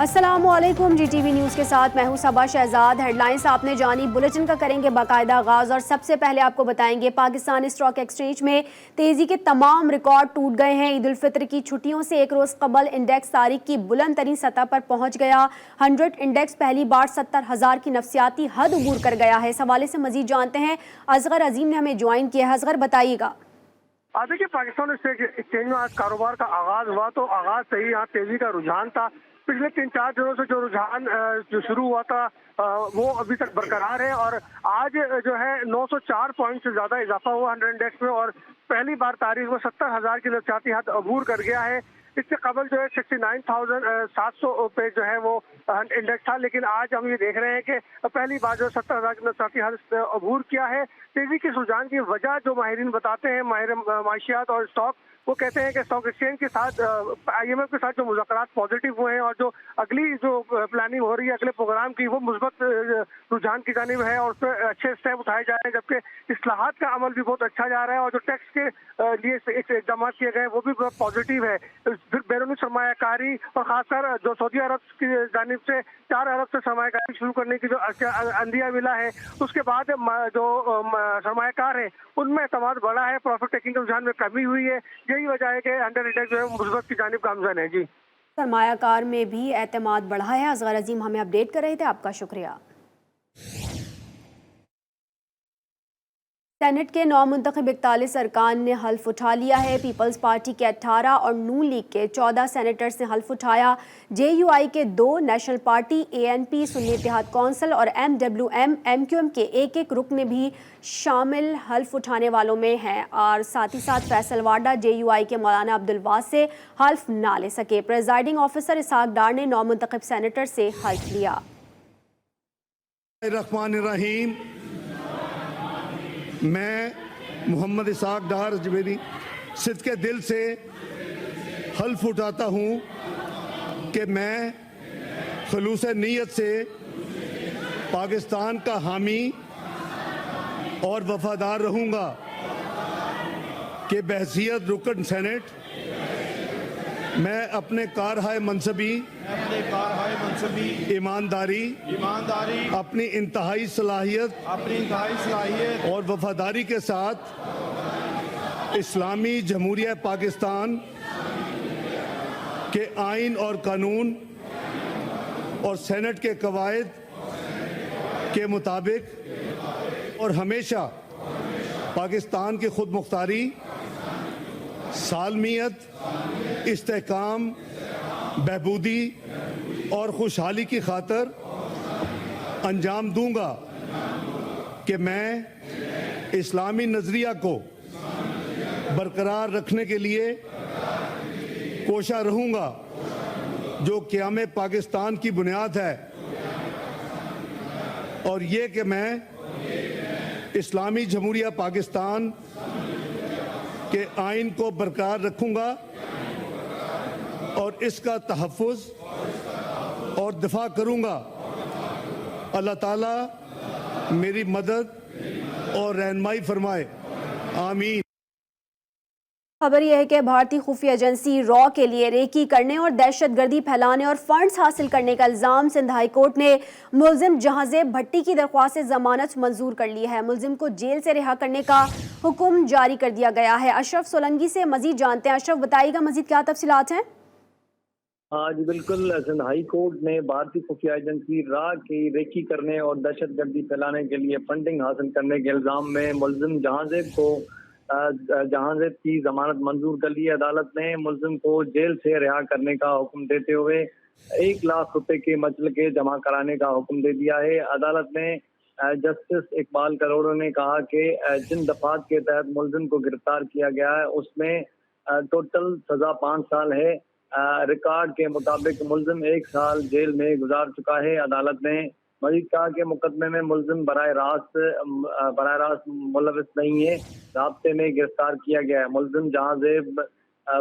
अस्सलामुअलैकुम। GTV news के साथ मैं हूं सबा शहजाद। हेडलाइंस आपने जानी, बुलेटिन का करेंगे बाकायदा आगाज़ और सबसे पहले आपको बताएंगे पाकिस्तान स्टॉक एक्सचेंज में तेज़ी के तमाम रिकॉर्ड टूट गए हैं। ईद उल फितर की छुट्टियों से एक रोज़ कबल इंडेक्स तारीख की बुलंद तरीन सतह पर पहुँच गया। 100 इंडेक्स पहली बार 70,000 की नफसियाती हद अबूर कर गया है। इस हवाले से मज़ीद जानते हैं, असगर अजीम ने हमें ज्वाइन किया है। असगर, बताइएगा। देखिए, पाकिस्तान एक्सचेंज में आज कारोबार का आगाज हुआ तो आगाज से ही यहाँ तेजी का रुझान था। पिछले 3-4 दिनों से जो रुझान जो शुरू हुआ था वो अभी तक बरकरार है और आज जो है 904 पॉइंट से ज्यादा इजाफा हुआ 100 इंडेक्स में और पहली बार तारीख में 70,000 की नफसियाती हद अबूर कर गया है। इससे कबल जो है 69,700 पे जो है वो इंडेक्स था, लेकिन आज हम ये देख रहे हैं कि पहली बार जो 70,000 की नफसियाती हद अबूर किया है। तेजी के रुझान की वजह जो माहिरीन बताते हैं, माहिर माशियात और स्टॉक, वो कहते हैं कि स्टॉक एक्सचेंज के साथ IMF के साथ जो मुज़ाकरात पॉजिटिव हुए हैं और जो अगली जो प्लानिंग हो रही है अगले प्रोग्राम की, वो मुस्बत रुझान की जानिब है और उस पर अच्छे स्टेप उठाए जा रहे हैं। जबकि इस्लाहात का अमल भी बहुत अच्छा जा रहा है और जो टैक्स के लिए इकदाम किए गए वो भी बहुत पॉजिटिव है। फिर बैरूनी सरमायाकारी और खासकर जो सऊदी अरब की जानिब से 4 अरब से सरमायाकारी शुरू करने की जो अंदिया मिला है, उसके बाद जो सरमायाकार है उनमें एतमाद बढ़ा है, प्रॉफिट टेकिंग के रुझान में कमी हुई है। यही वजह है कि अंडर इंडेक्स जो है मुस्बत की जानिब गामजन है। जी, सरमायाकार में भी एतमाद बढ़ा है। असगर अजीम हमें अपडेट कर रहे थे, आपका शुक्रिया। सेनेट के 9 मुंतखब 41 अरकान ने हल्फ उठा लिया है। पीपल्स पार्टी के 18 और नून लीग के 14 सेनेटर्स ने हल्फ उठाया। JUI के 2, national party, ANP, Sunni Ittehad council और MWM MQM के एक रुकन भी शामिल हल्फ उठाने वालों में हैं और साथ ही साथ फैसल वाडा JUI के मौलाना अब्दुल वासे हल्फ ना ले सके। प्रेजाइडिंग ऑफिसर इसहाक डार ने 9 मुंतखब सेनेटर से हल्फ लिया। रहमानिर्रहीम। मैं मोहम्मद इसहाक डार अजमेरी सिद्क़े दिल से हल्फ उठाता हूँ कि मैं खलूस नीयत से पाकिस्तान का हामी और वफादार रहूँगा कि बहैसियत रुकन सेनेट मैं अपने कारहाय मनसबी ईमानदारी अपनी इंतहाई सलाहियत और वफादारी के साथ इस्लामी जमहूरिया पाकिस्तान के आइन और कानून और सेनेट के कवायद के मुताबिक और हमेशा पाकिस्तान की खुद मुख्तारी, सालमियत, इस्तेहकाम, बहबूदी और खुशहाली की खातर अंजाम दूंगा कि मैं इस्लामी नज़रिया को बरकरार रखने के लिए कोशा रहूंगा जो क़याम पाकिस्तान की बुनियाद है, और ये कि मैं इस्लामी जमहूरिया पाकिस्तान के आइन को बरकरार रखूंगा और इसका तहफ़्फ़ुज़ और दिफा करूंगा। अल्लाह ताला मेरी मदद और रहनुमाई फरमाए, आमीन। खबर यह है कि भारतीय खुफिया एजेंसी रॉ के लिए रेकी करने और दहशतगर्दी फैलाने और फंड्स हासिल करने का इल्ज़ाम सिंध हाई कोर्ट ने मुल्जिम जहांजेब भट्टी की दरख्वास्त जमानत मंजूर कर ली है। मुल्जिम को जेल से रिहा करने का हुक्म जारी कर दिया गया है। अशरफ सोलंकी से मजीद जानते हैं। अशरफ, बताइएगा मजीद क्या तफसीलात हैं? हाँ जी बिल्कुल, सिंध हाई कोर्ट ने भारतीय खुफिया एजेंसी रॉ की रेकी करने और दहशतगर्दी फैलाने के लिए फंडिंग हासिल करने के इल्ज़ाम में मुल्जिम जहांजेब की जमानत मंजूर कर ली है। अदालत ने मुल्जिम को जेल से रिहा करने का हुक्म देते हुए 1 लाख रुपए के मचलके जमा कराने का हुक्म दे दिया है। अदालत ने जस्टिस इकबाल करोड़ो ने कहा कि जिन दफात के तहत मुल्जिम को गिरफ्तार किया गया है उसमें टोटल सजा 5 साल है। रिकॉर्ड के मुताबिक मुल्जिम 1 साल जेल में गुजार चुका है। अदालत ने मजीद कहा कि मुकदमे में मुल्जिम बराह रास्त मुलविस नहीं है, राब्ते में गिरफ्तार किया गया है। मुल्जिम जहांजेब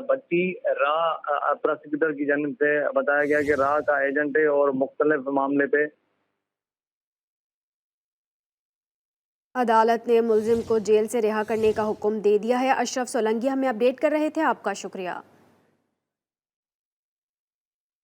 भट्टी प्रोसिक्यूटर की जानिब से बताया गया कि रॉ का एजेंट है और मुख्तलिफ मामले पे अदालत ने मुल्जिम को जेल से रिहा करने का हुक्म दे दिया है। अशरफ सोलंकी हमें अपडेट कर रहे थे, आपका शुक्रिया।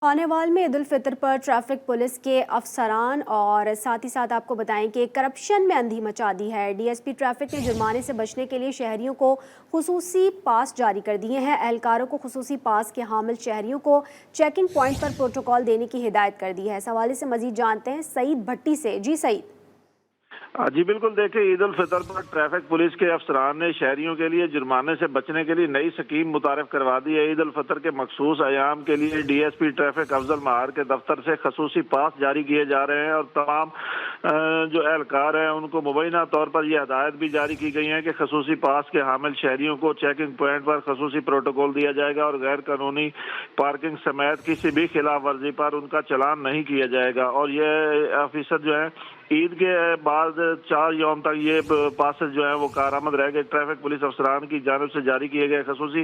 खानेवाल में ईद उल फितर पर ट्रैफिक पुलिस के अफसरान और साथ ही साथ आपको बताएं कि करप्शन में अंधी मचा दी है। डीएसपी ट्रैफिक ने जुर्माने से बचने के लिए शहरियों को खुसूसी पास जारी कर दिए हैं। एहलकारों को खुसूसी पास के हामिल शहरियों को चेकिंग पॉइंट पर प्रोटोकॉल देने की हिदायत कर दी है। इस हवाले से मजीद जानते हैं सईद भट्टी से। जी सईद। जी बिल्कुल, देखिए ईद उल फितर पर ट्रैफिक पुलिस के अफसरान ने शहरियों के लिए जुर्माने से बचने के लिए नई स्कीम मुतारिफ करवा दी है। ईद उल फितर के मखसूस अयाम के लिए डीएसपी ट्रैफिक अफजल महार के दफ्तर से खसूसी पास जारी किए जा रहे हैं और तमाम जो एहलकार हैं उनको मुबैना तौर पर यह हदायत भी जारी की गई है कि खसूसी पास के हामिल शहरियों को चेकिंग पॉइंट पर खसूसी प्रोटोकॉल दिया जाएगा और गैर कानूनी पार्किंग समेत किसी भी खिलाफ वर्जी पर उनका चलान नहीं किया जाएगा। और ये ऑफिसर जो है ईद के बाद 4 यौम तक ये पासेस जो है वो कारआमद रह गए। ट्रैफिक पुलिस अफसरान की जानिब से जारी किए गए खसूसी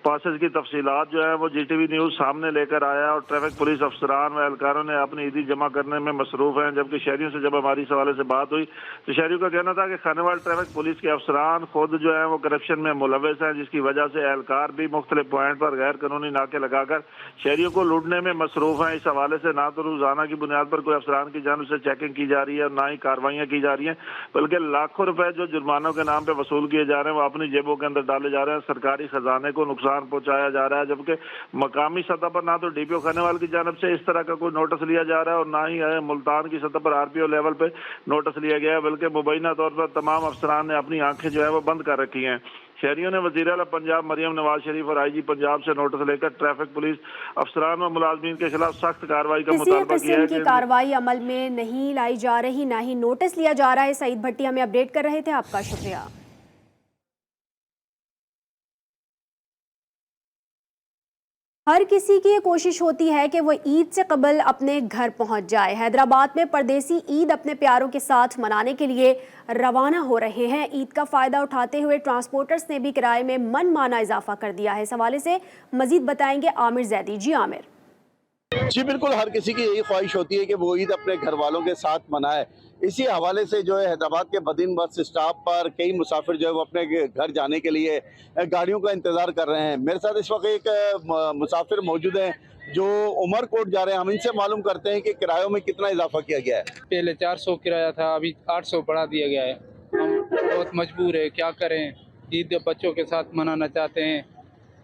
पासेस की तफसीलात जो है वो जीटीवी न्यूज़ सामने लेकर आया और ट्रैफिक पुलिस अफसरान व एहलकारों ने अपनी ईदी जमा करने में मसरूफ हैं। जबकि शहरियों से जब हमारी इस हवाले से बात हुई तो शहरियों का कहना था कि खानेवाल ट्रैफिक पुलिस के अफसरान खुद जो है वो करप्शन में मुलविस हैं, जिसकी वजह से एहलकार भी मुख्तलिफ पॉइंट पर गैर कानूनी नाके लगाकर शहरियों को लूटने में मसरूफ हैं। इस हवाले से ना तो रोजाना की बुनियाद पर कोई अफसरान की जानिब से चेकिंग की जा रही है और ना ही कार्रवाइयां की जा रही हैं, बल्कि लाखों रुपए जो जुर्मानों के नाम पे वसूल किए जा रहे हैं वो अपनी जेबों के अंदर डाले जा रहे हैं। सरकारी खजाने को नुकसान पहुंचाया जा रहा है। जबकि मकामी सतह पर ना तो डीपीओ खानेवाल की जानिब से इस तरह का कोई नोटिस लिया जा रहा है और ना ही मुल्तान की सतह पर आरपीओ लेवल पे नोटिस लिया गया है, बल्कि मुबैना तौर पर तमाम अफसरान ने अपनी आंखें जो है वो बंद कर रखी हैं। शहरियों ने वज़ीर आला पंजाब मरियम नवाज शरीफ और आईजी पंजाब से नोटिस लेकर ट्रैफिक पुलिस अफसरान व मुलाजमीन के खिलाफ सख्त कार्रवाई का मुतालबा किया है। किसी कार्रवाई अमल में नहीं लाई जा रही, ना ही नोटिस लिया जा रहा है। सईद भट्टी हमें अपडेट कर रहे थे, आपका शुक्रिया। हर किसी की ये कोशिश होती है कि वो ईद से कबल अपने घर पहुंच जाए। हैदराबाद में परदेसी ईद अपने प्यारों के साथ मनाने के लिए रवाना हो रहे हैं। ईद का फ़ायदा उठाते हुए ट्रांसपोर्टर्स ने भी किराए में मनमाना इजाफा कर दिया है। इस हवाले से मजीद बताएंगे आमिर जैदी। जी आमिर। जी बिल्कुल, हर किसी की यही ख्वाहिश होती है कि वो ईद अपने घर वालों के साथ मनाए। इसी हवाले से जो है हैदराबाद के बदीन बस स्टॉप पर कई मुसाफिर जो है वो अपने घर जाने के लिए गाड़ियों का इंतज़ार कर रहे हैं। मेरे साथ इस वक्त एक मुसाफिर मौजूद हैं जो उमरकोट जा रहे हैं। हम इनसे मालूम करते हैं कि किरायों में कितना इजाफा किया गया है। पहले 400 किराया था, अभी 800 बढ़ा दिया गया है। हम बहुत मजबूर है, क्या करें, ईद बच्चों के साथ मनाना चाहते हैं,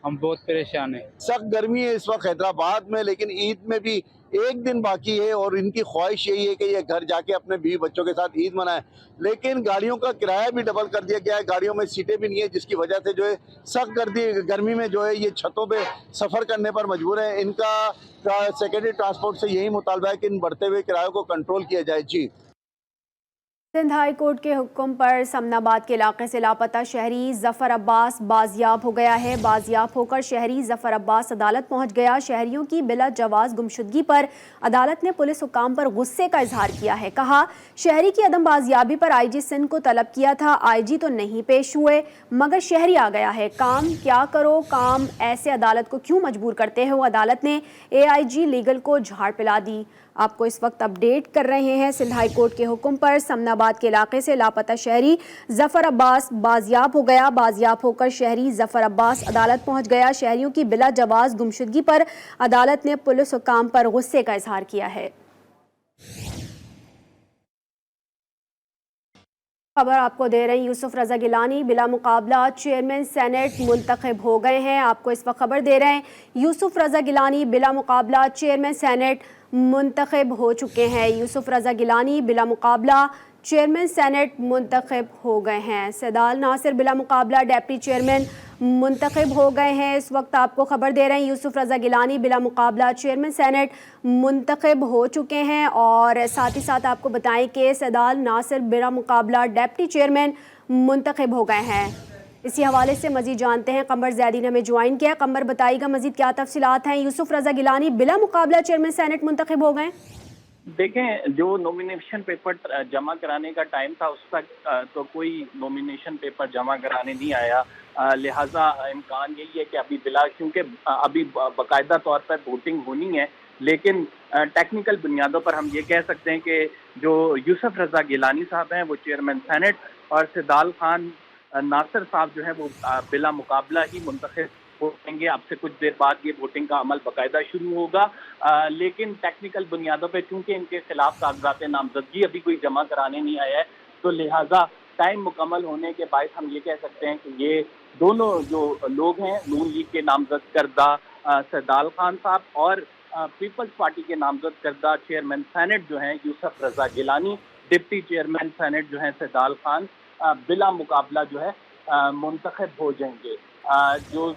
हम बहुत परेशान हैं। सख्त गर्मी है इस वक्त हैदराबाद में, लेकिन ईद में भी एक दिन बाकी है और इनकी ख्वाहिश यही है कि ये घर जाके अपने बीवी बच्चों के साथ ईद मनाएं। लेकिन गाड़ियों का किराया भी डबल कर दिया गया है, गाड़ियों में सीटें भी नहीं है, जिसकी वजह से जो है सख्त गर्मी में जो है ये छतों पे सफ़र करने पर मजबूर है। इनका सेक्रेटरी ट्रांसपोर्ट से यही मुतालबा है कि इन बढ़ते हुए किरायों को कंट्रोल किया जाए। जी। सिंध हाई कोर्ट के हुक्म पर समनाबाद के इलाके से लापता शहरी जफर अब्बास बाजियाब हो गया है। बाजियाब होकर शहरी जफर अब्बास अदालत पहुंच गया। शहरियों की बिला जवाज गुमशुदगी पर अदालत ने पुलिस हुक्काम पर गुस्से का इजहार किया है। कहा, शहरी की अदम बाजियाबी पर आईजी सिंध को तलब किया था, आईजी तो नहीं पेश हुए मगर शहरी आ गया है। काम क्या करो, काम ऐसे अदालत को क्यों मजबूर करते हो। अदालत ने AIG लीगल को झाड़ पिला दी। आपको इस वक्त अपडेट कर रहे हैं। सिंध हाई कोर्ट के हुक्म पर समनाबाद के इलाके से लापता शहरी जफर अब्बास बाजियाब हो गया। बाजियाब होकर शहरी जफर अब्बास अदालत पहुंच गया। शहरियों की बिला जवाज गुमशुदगी पर अदालत ने पुलिस हुक्काम पर गुस्से का इजहार किया है। खबर आपको दे रहे हैं, यूसुफ रजा गिलानी बिला मुकाबला चेयरमैन सेनेट मुंतखब हो गए हैं। आपको इस वक्त खबर दे रहे हैं, यूसुफ रजा गिलानी बिला मुकाबला चेयरमैन सेनेट मुंतखब हो चुके हैं। यूसुफ रजा गिलानी बिला मुकाबला चेयरमैन सेनेट मुंतखब हो गए हैं। सैदाल नासिर बिला मुकाबला डेप्टी चेयरमैन मुंतखब हो गए हैं। इस वक्त आपको खबर दे रहे हैं, यूसुफ रजा गिलानी बिला मुकाबला चेयरमैन सेनेट मुंतखब हो चुके हैं। और साथ ही साथ आपको बताएं कि सैदाल नासिर बिला मुकाबला डेप्टी चेयरमैन मुंतखब हो गए हैं। इसी हवाले से मजीद जानते हैं, कमर जैदी ने हमें ज्वाइन किया। कमर बताइएगा मजीद क्या तफसीलात हैं। यूसुफ रजा गिलानी बिला मुकाबला चेयरमैन सेनेट मुंतखब हो गए। देखें, जो नॉमिनेशन पेपर जमा कराने का टाइम था उस तक तो कोई नॉमिनेशन पेपर जमा कराने नहीं आया। लिहाजा इम्कान यही है कि अभी क्योंकि अभी बाकायदा तौर पर वोटिंग होनी है, लेकिन टेक्निकल बुनियादों पर हम ये कह सकते हैं कि जो यूसुफ रजा गिलानी साहब हैं वो चेयरमैन सेनेट और सैदाल खान नासिर साहब जो है वो बिला मुकाबला ही मुंतखब हो जाएंगे। अब से कुछ देर बाद ये वोटिंग का अमल बाकायदा शुरू होगा, लेकिन टेक्निकल बुनियादों पे चूंकि इनके खिलाफ कागजात नामजदगी अभी कोई जमा कराने नहीं आया है, तो लिहाजा टाइम मुकम्मल होने के बाद हम ये कह सकते हैं कि ये दोनों जो लोग हैं, नून लीग के नामजद करदा सैदाल खान साहब और पीपल्स पार्टी के नामजद करदा चेयरमैन सेनेट जो हैं यूसुफ रजा गिलानी, डिप्टी चेयरमैन सेनेट जो हैं सैदाल खान, बिला मुकाबला जो है मुंतखब हो जाएंगे। जो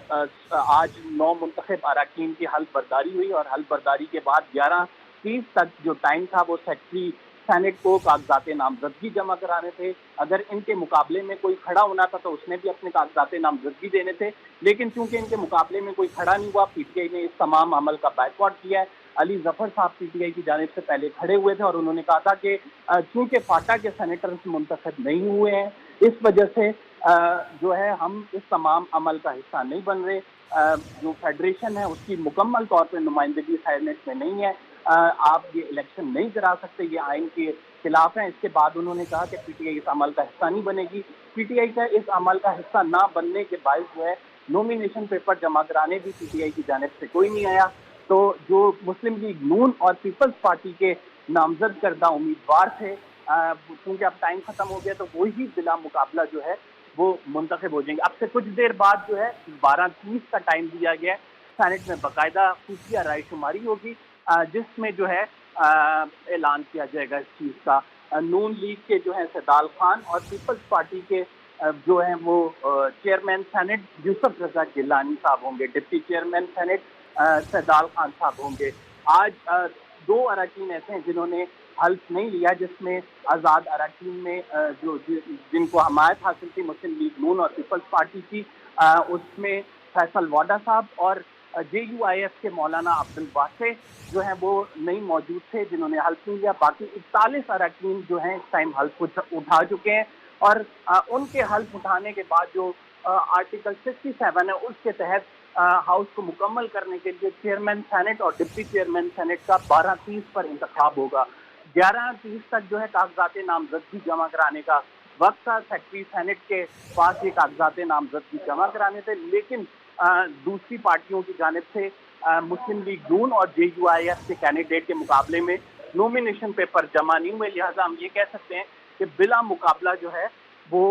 आज 9 मुंतखब अरकान की हल्फ बर्दारी हुई और हल्फ बर्दारी के बाद 11:30 तक जो टाइम था वो सेक्रेटरी सेनेट को कागजात नामजदगी जमा कराने थे। अगर इनके मुकाबले में कोई खड़ा होना था तो उसने भी अपने कागजात नामजदगी देने थे, लेकिन चूंकि इनके मुकाबले में कोई खड़ा नहीं हुआ, पीटीआई ने इस तमाम अमल का बायकॉट किया है। अली जफर साहब पीटीआई की जानिब से पहले खड़े हुए थे और उन्होंने कहा था कि चूंकि फाटा के सेनेटर्स मुंतखब नहीं हुए हैं, इस वजह से जो है हम इस तमाम अमल का हिस्सा नहीं बन रहे। जो फेडरेशन है उसकी मुकम्मल तौर पर नुमाइंदगी सेनेट में नहीं है, आप ये इलेक्शन नहीं करा सकते, ये आइन के खिलाफ है। इसके बाद उन्होंने कहा कि पीटीआई इस अमल का हिस्सा नहीं बनेगी। पीटीआई का इस अमल का हिस्सा ना बनने के बायस जो है नॉमिनेशन पेपर जमा कराने भी पीटीआई की जानिब से कोई नहीं आया। तो जो मुस्लिम लीग नून और पीपल्स पार्टी के नामजद करदा उम्मीदवार थे, क्योंकि अब टाइम खत्म हो गया, तो वही बिला मुकाबला जो है वो मुंतखब हो जाएंगे। अब से कुछ देर बाद जो है 12:30 का टाइम दिया गया है, सेनेट में बाकायदा खुफिया रायशुमारी होगी, जिसमें जो है ऐलान किया जाएगा इस चीज़ का। नून लीग के जो है सैदाल खान और पीपल्स पार्टी के जो है वो चेयरमैन सेनेट यूसुफ रजा गिलानी साहब होंगे, डिप्टी चेयरमैन सेनेट सैदाल खान साहब होंगे। आज 2 अरकान ऐसे हैं जिन्होंने हल्फ नहीं लिया, जिसमें आज़ाद अरकान में जो जिनको हमायत हासिल थी मुस्लिम लीग नून और पीपल्स पार्टी की, उसमें फैसल वाडा साहब और JUIF के मौलाना अब्दुल वासे जो हैं वो नहीं मौजूद थे जिन्होंने हल्फ नहीं लिया। बाकी 41 अरकान जो हैं इस टाइम हल्फ उठा चुके हैं और उनके हल्फ उठाने के बाद जो आर्टिकल 67 है उसके तहत हाउस को मुकम्मल करने के लिए चेयरमैन सेनेट और डिप्टी चेयरमैन सेनेट का 12:30 पर इंतखाब होगा। 11:30 तक जो है कागजात नामजदगी जमा कराने का वक्त था। सेक्रेटरी सेनेट के पास ये कागजात नामजदगी जमा कराने थे, लेकिन दूसरी पार्टियों की जानिब से मुस्लिम लीग नून और JUIF के कैंडिडेट के मुकाबले में नॉमिनेशन पेपर जमा नहीं हुए। लिहाजा हम ये कह सकते हैं कि बिला मुकाबला जो है वो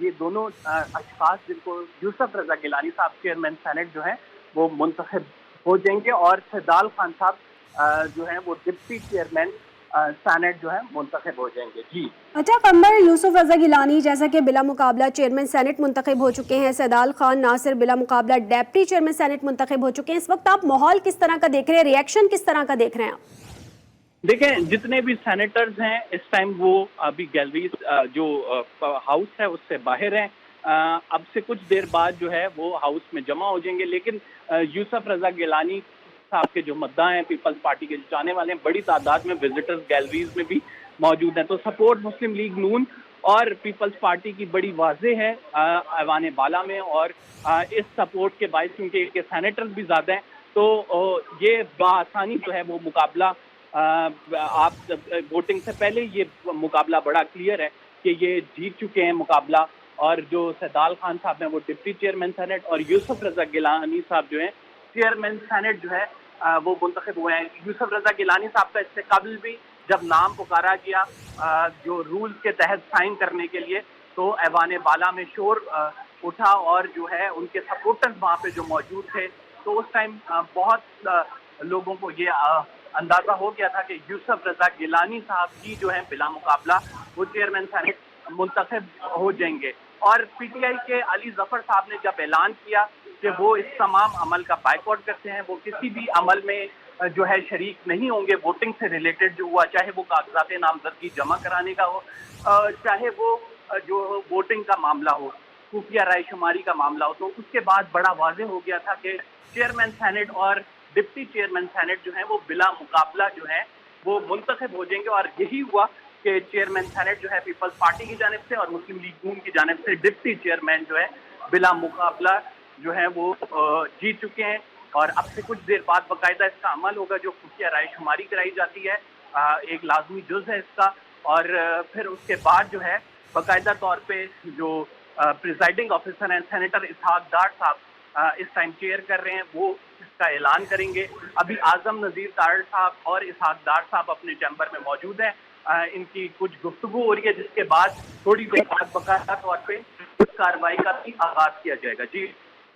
ये दोनों अशखास जिनको यूसुफ रजा गिलानी साहब चेयरमैन सेनेट जो है वो मुंतखब हो जाएंगे और सैदाल खान साहब जो है वो डिप्टी चेयरमैन सेनेट जो है मुंतखब हो जाएंगे। जी अच्छा कमर, यूसुफ रजा गिलानी जैसा कि बिला मुकाबला चेयरमैन सेनेट मुंतखब हो चुके हैं, सैदाल खान नासिर बिला मुकाबला डिप्टी चेयरमैन सेनेट मुंतखब हो चुके हैं, इस वक्त आप माहौल किस तरह का देख रहे हैं, रिएक्शन किस तरह का देख रहे हैं आप? देखें, जितने भी सेनेटर्स हैं इस टाइम वो अभी गैलरी जो हाउस है उससे बाहर हैं। अब से कुछ देर बाद जो है वो हाउस में जमा हो जाएंगे, लेकिन यूसुफ रजा गिलानी साहब के जो मद्दा हैं पीपल्स पार्टी के जो चाहने वाले हैं बड़ी तादाद में विजिटर्स गैलरीज में भी मौजूद हैं। तो सपोर्ट मुस्लिम लीग नून और पीपल्स पार्टी की बड़ी वाज़ेह है ऐवान बाला में, और इस सपोर्ट के बायस क्योंकि इनके सेनेटर्स भी ज़्यादा हैं तो ये बासानी जो है वो मुकाबला आप वोटिंग से पहले ये मुकाबला बड़ा क्लियर है कि ये जीत चुके हैं मुकाबला। और जो सैदाल खान साहब हैं वो डिप्टी चेयरमैन सेनेट और यूसुफ रजा गिलानी साहब जो हैं चेयरमैन सेनेट जो है वो मुंतखब हुए हैं। यूसुफ रजा गिलानी साहब का इससे कबल भी जब नाम पुकारा गया जो रूल्स के तहत साइन करने के लिए, तो ऐवान बाला में शोर उठा और जो है उनके सपोर्टर्स वहाँ पे जो मौजूद थे, तो उस टाइम बहुत लोगों को ये अंदाजा हो गया था कि यूसुफ रजा गिलानी साहब की जो है बिला मुकाबला वो चेयरमैन सेनेट मुंतखब हो जाएंगे। और पीटीआई के अली जफर साहब ने जब ऐलान किया कि वो इस तमाम अमल का बायकॉट करते हैं, वो किसी भी अमल में जो है शरीक नहीं होंगे वोटिंग से रिलेटेड जो हुआ, चाहे वो कागजात नामजदगी जमा कराने का हो, चाहे वो जो वोटिंग का मामला हो, खुफिया रायशुमारी का मामला हो, तो उसके बाद बड़ा वाज़ेह हो गया था कि चेयरमैन सेनेट और डिप्टी चेयरमैन सेनेट जो है वो बिला मुकाबला जो है वो मुंतखब हो जाएंगे। और यही हुआ कि चेयरमैन सेनेट जो है पीपल्स पार्टी की जानिब से और मुस्लिम लीग नून की जानिब से डिप्टी चेयरमैन जो है बिला मुकाबला जो है वो जीत चुके हैं। और अब से कुछ देर बाद बाकायदा इसका अमल होगा, जो खुफिया रायशुमारी कराई जाती है, एक लाजमी जुज़ है इसका। और फिर उसके बाद जो है बाकायदा तौर पे जो प्रिजाइडिंग ऑफिसर हैं सेनेटर इसहाक डार साहब, इस टाइम चेयर कर रहे हैं, वो इसका ऐलान करेंगे। अभी आजम नज़ीर तारड़ साहब और इसहाक डार साहब अपने चैम्बर में मौजूद हैं। इनकी कुछ गुफ्तगू हो रही है, जिसके बाद थोड़ी देर बाद बकाया तौर पे उस कार्रवाई का भी आगाज किया जाएगा। जी,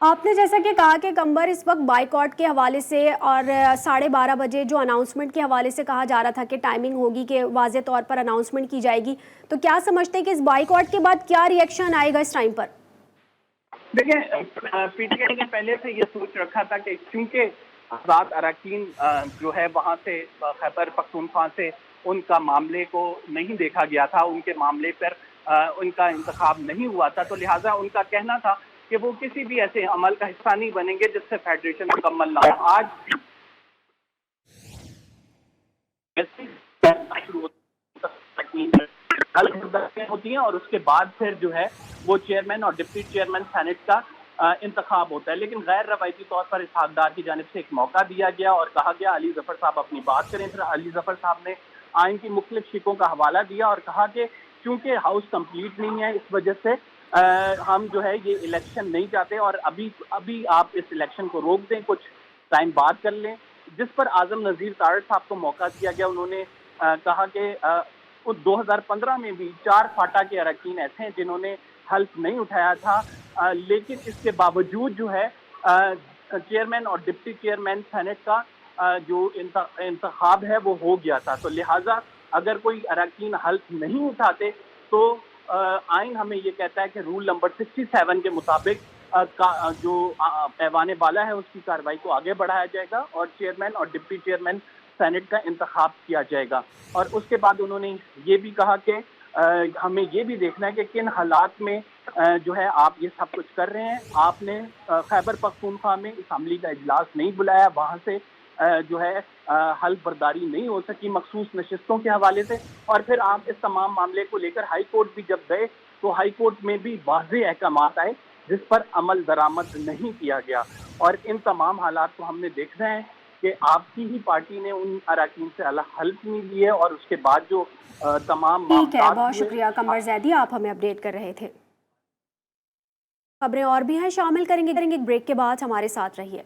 आपने जैसा कि कहा कि कंबर इस वक्त बाइकआउट के हवाले से और 12:30 बजे जो अनाउंसमेंट के हवाले से कहा जा रहा था कि टाइमिंग होगी कि वाज़े तौर पर अनाउंसमेंट की जाएगी, तो क्या समझते हैं कि इस बाइकआउट के बाद क्या रिएक्शन आएगा इस टाइम पर? देखिए, पीटीआई ने पहले से ये सोच रखा था कि क्योंकि आज़ाद अरकान जो है वहाँ से खैबर पख्तूनख्वा से उनका मामले को नहीं देखा गया था, उनके मामले पर उनका इंतखाब नहीं हुआ था, तो लिहाजा उनका कहना था कि वो किसी भी ऐसे अमल का हिस्सा नहीं बनेंगे जिससे फेडरेशन मुकम्मल ना हो। आज होती हैं और उसके बाद फिर जो है वो चेयरमैन और डिप्टी चेयरमैन सेनेट का इंतखाब होता है। लेकिन गैर रवायती तौर पर इसहाक डार की जानिब से एक मौका दिया गया और कहा गया अली जफर साहब अपनी बात करें। फिर अली जफर साहब ने आइन की मुख्तलिफ शिकों का हवाला दिया और कहा कि क्योंकि हाउस कंप्लीट नहीं है, इस वजह से हम जो है ये इलेक्शन नहीं चाहते और अभी आप इस इलेक्शन को रोक दें, कुछ टाइम बाद कर लें। जिस पर आजम नज़ीर तारड़ साहब को मौका दिया गया। उन्होंने कहा कि 2015 में भी 4 फाटा के अरकान ऐसे हैं जिन्होंने हल्फ नहीं उठाया था, लेकिन इसके बावजूद जो है चेयरमैन और डिप्टी चेयरमैन सेनेट का जो इंतखाब है वो हो गया था। तो लिहाजा अगर कोई अरकान हल्फ नहीं उठाते तो आइन हमें ये कहता है कि रूल नंबर 67 के मुताबिक जो पैवाने वाला है उसकी कार्रवाई को आगे बढ़ाया जाएगा और चेयरमैन और डिप्टी चेयरमैन सेनेट का इंतखाब किया जाएगा। और उसके बाद उन्होंने ये भी कहा कि हमें ये भी देखना है कि किन हालात में जो है आप ये सब कुछ कर रहे हैं। आपने खैबर पख्तूनख्वा में असम्बली का इजलास नहीं बुलाया, वहाँ से जो है हल्फ बर्दारी नहीं हो सकी मखसूस नशिस्तों के हवाले से, और फिर आप इस तमाम मामले को लेकर हाई कोर्ट भी जब गए तो हाई कोर्ट में भी वाज़ेह अहकामात आए जिस पर अमल दरामद नहीं किया गया। और इन तमाम हालात को हमने देखना है कि आपकी ही पार्टी ने उन अरकान से हल्फ नहीं लिए और उसके बाद जो तमाम ठीक है, बहुत शुक्रिया कंवर जैदी, आप हमें अपडेट कर रहे थे। खबरें और भी हैं, शामिल करेंगे ब्रेक के बाद, हमारे साथ रहिए।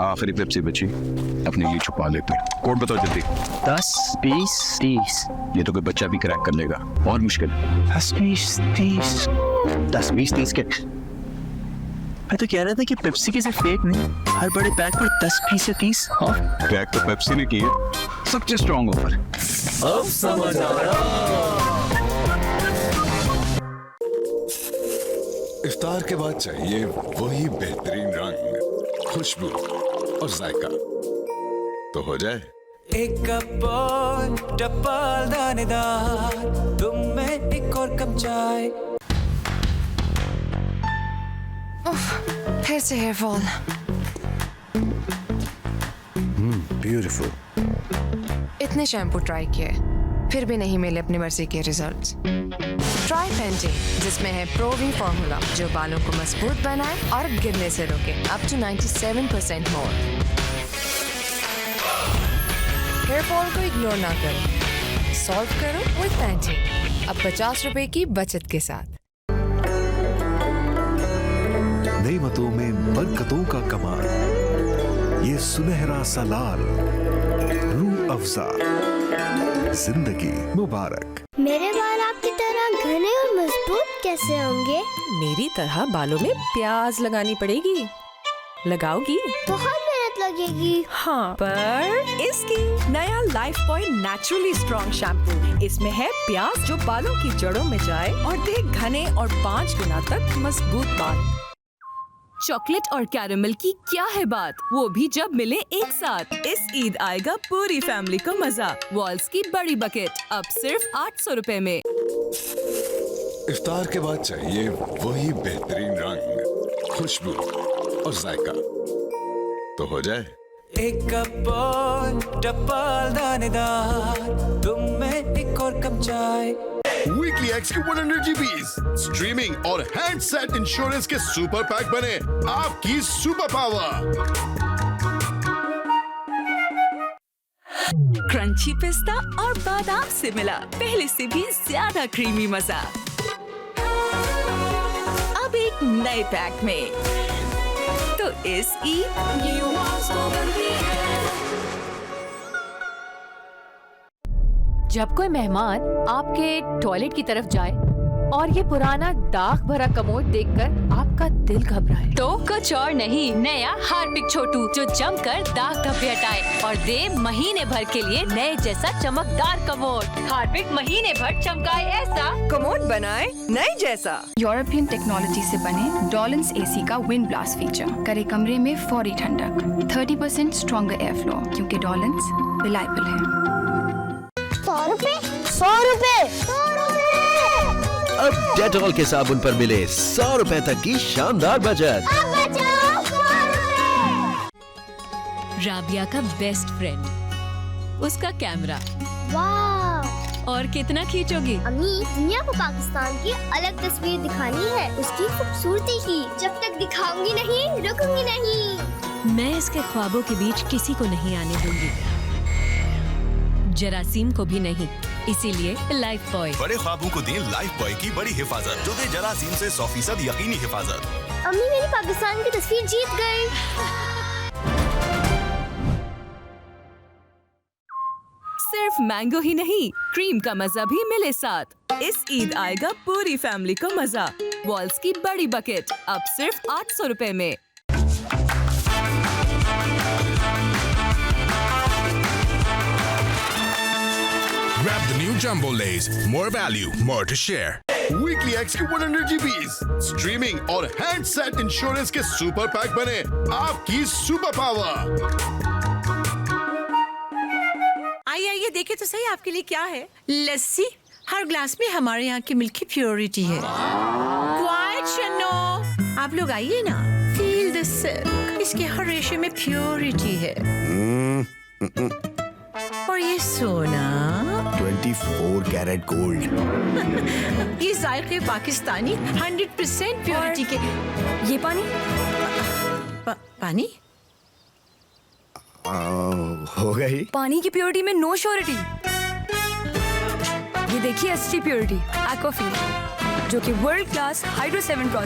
आखिरी पेप्सी बची, अपने लिए छुपा लेते हैं। कोड बताओ जल्दी। 10, 20, 30। ये तो कोई बच्चा भी क्रैक कर लेगा, और मुश्किल। 10, 20, 30। 10, 20, 30 के। मैं तो कह रहा था कि पेप्सी के सिर्फ फेक नहीं, हर बड़े पैक पर 10, 20 या 30। हाँ, क्रैक तो पेप्सी ने की है, सबसे स्ट्रॉन्ग ऑफर। अब समझ आ रहा। इफ्तार के बाद चाहिए वही बेहतरीन रंग, खुशबू और जायका, तो हो जाए एक कप और डबल दानेदार, तुम में एक और कप चाय। फिर से हेयर फॉल। ब्यूटीफुल। इतने शैम्पू ट्राई किए फिर भी नहीं मिले अपनी मर्जी के रिजल्ट्स। ट्राई पेंटी, जिसमें है प्रो वी फॉर्मूला जो बालों को मजबूत बनाए और गिरने से रोके up to 97% more. Hair fall को इग्नोर ना करो, सॉल्व करो विद पेंटी। अब 50 रुपए की बचत के साथ। नेमतों में बरकतों का कमाल, ये सुनहरा सा लाल, रूह अफ़ज़ा, जिंदगी मुबारक। मेरे बाल आपकी तरह घने और मजबूत कैसे होंगे? मेरी तरह बालों में प्याज लगानी पड़ेगी। लगाओगी? बहुत मेहनत लगेगी। हाँ, पर इसकी नया life point naturally strong shampoo. इसमें है प्याज जो बालों की जड़ों में जाए और दे घने और 5 गुना तक मजबूत बाल। चॉकलेट और कैरेमल की क्या है बात, वो भी जब मिले एक साथ। इस ईद आएगा पूरी फैमिली को मजा। वॉल्स की बड़ी बकेट अब सिर्फ 800 रुपए में। इफ्तार के बाद चाहिए वही बेहतरीन रंग, खुशबू और जायका, तो हो जाए एक कप और डबल दानेदार, तुम में एक और कप चाय। वीकली एक्स के 100 जीबीज स्ट्रीमिंग और हैंडसेट इंश्योरेंस के सुपर पैक बने आपकी सुपर पावर। क्रंची पिस्ता और बादाम से मिला पहले से भी ज्यादा क्रीमी मजा। अब एक नए पैक में तो इस ईद जब कोई मेहमान आपके टॉयलेट की तरफ जाए और ये पुराना दाग भरा कमोड देखकर आपका दिल घबराए, तो कुछ और नहीं, नया हार्पिक छोटू जो जमकर दाग धब्बे हटाए और दे महीने भर के लिए नए जैसा चमकदार कमोड। हार्पिक महीने भर चमकाए ऐसा कमोड बनाए नए जैसा। यूरोपियन टेक्नोलॉजी से बने डॉलन्स एसी का विंड ब्लास्ट फीचर करे कमरे में फौरी ठंडक, 30% स्ट्रॉन्गर एयर फ्लो, क्योंकि डॉलन्स रिलायबल है। 100 रुपए 100 रुपए 100 रुपए। अब डेटॉल के साबुन पर मिले 100 रुपए तक की शानदार बचत। अब बचाओ 100 रुपए। राबिया का बेस्ट फ्रेंड, उसका कैमरा। वाह, और कितना खींचोगी? अम्मी, दुनिया को पाकिस्तान की अलग तस्वीर दिखानी है, उसकी खूबसूरती की। जब तक दिखाऊंगी नहीं, रुकूंगी नहीं। मैं इसके ख्वाबों के बीच किसी को नहीं आने दूंगी, जरासीम को भी नहीं। इसीलिए लाइफ बॉय। बड़े ख्वाबों को दें लाइफ बॉय की बड़ी हिफाजत, जो दे जरासीम से 100% यकीनी हिफाजत। अम्मी, मेरी पाकिस्तान की तस्वीर जीत गई। सिर्फ मैंगो ही नहीं, क्रीम का मजा भी मिले साथ। इस ईद आएगा पूरी फैमिली को मजा। वॉल्स की बड़ी बकेट अब सिर्फ 800 रुपए में। Grab the new Jumbo Lays. More value, more to share. Weekly X के 100 GBs. Streaming और handset इंश्योरेंस के सुपर पैक बने आपकी सुपर पावर। आइए आइए देखे तो सही आपके लिए क्या है। लस्सी, हर ग्लास में हमारे यहाँ की मिल्क की प्योरिटी है। क्वाइट शनो, आप लोग आइए ना, फील द सिल्क, इसके हर रेशे में प्योरिटी है। और ये सोना 24 कैरेट गोल्ड। ये जायके पाकिस्तानी 100% प्योरिटी के। ये पानी पानी हो गई। पानी की प्योरिटी में नो श्योरिटी। ये देखिए असली प्योरिटी एक्वाफिल, जो कि वर्ल्ड क्लास हाइड्रो 7